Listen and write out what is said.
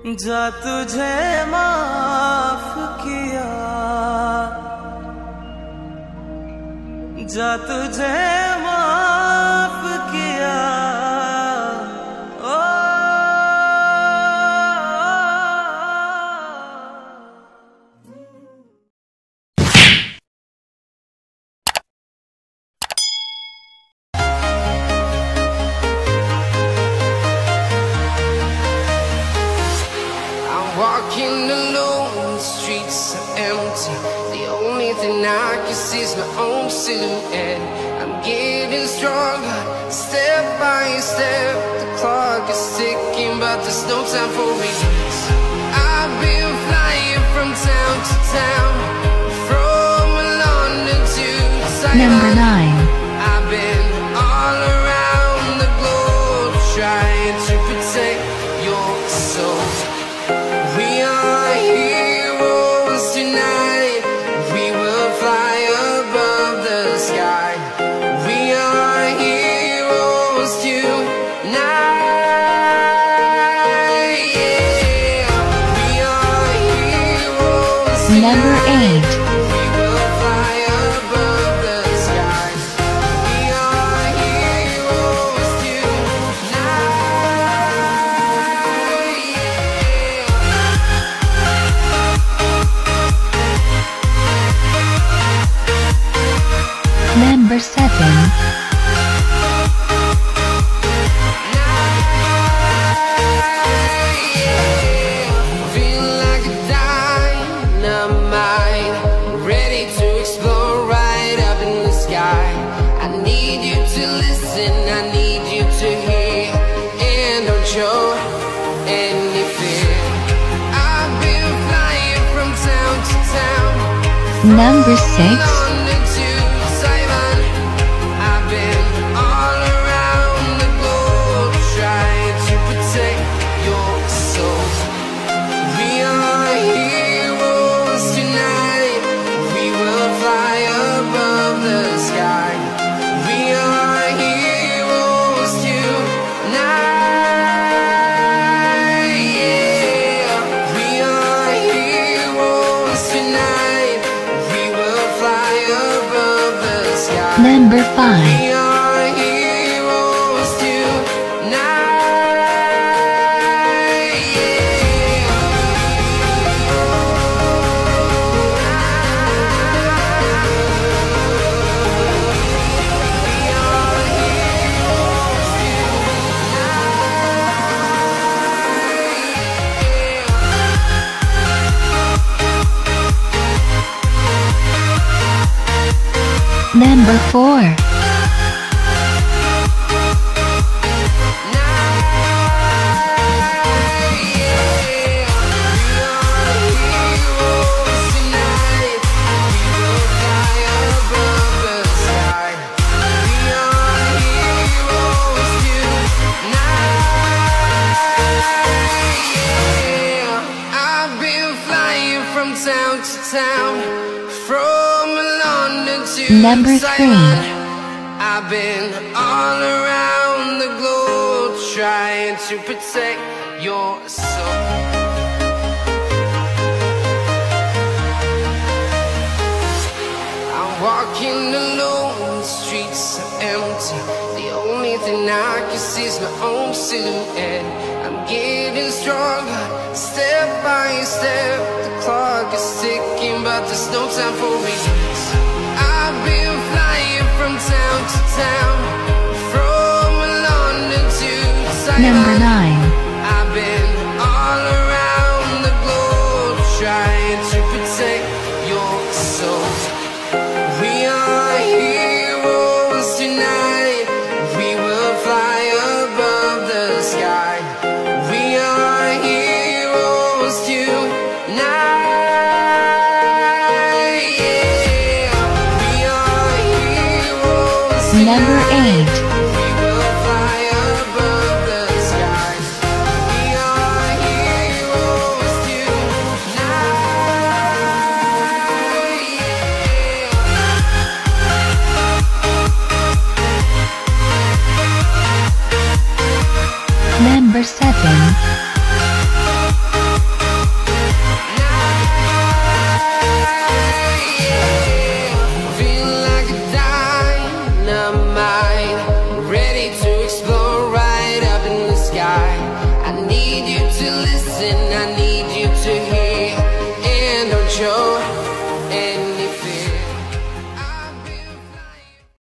जा तुझे माफ किया, जा तुझे माफ किया। ओ Walking alone, the streets are empty. The only thing I can see is my own silhouette. I'm getting stronger, step by step. The clock is ticking, but there's no time for regrets. I've been flying from town to town, from London to Taiwan. Number 9. I've been all around the globe, trying to protect your soul. We are heroes tonight. We will fly above the sky. We are heroes tonight. Yeah. We are heroes tonight. Number 8. We will fly above the sky. We are heroes tonight. Number 7. Feel like a dynamite, ready to explore right up in the sky. I need you to listen, I need you to hear, and don't show any fear. I've been flying from town to town, Number 6. London to Taiwan. I've been all around the globe, trying to protect your soul. We are heroes tonight. We will fly above the sky. We are heroes tonight. Yeah. We are heroes tonight. We will fly above the sky. Number 5. We are heroes tonight. Yeah. We are heroes tonight. Number 4. Town to town, from London to Number 3. Taiwan. I've been all around the globe, trying to protect your soul. I'm walking alone, the streets are empty. The only thing I can see is my own silhouette. I'm getting stronger, step by step. The clock is ticking, but there's no time for regrets. I've been flying from town to town, from London to Taiwan. Number 9. I've been all around the globe, trying to protect your soul. We are heroes tonight. We will fly above the sky. We are heroes tonight. Yeah. We are heroes Number 8. tonight. We will fly above the sky. We are heroes tonight. Yeah. Number 7.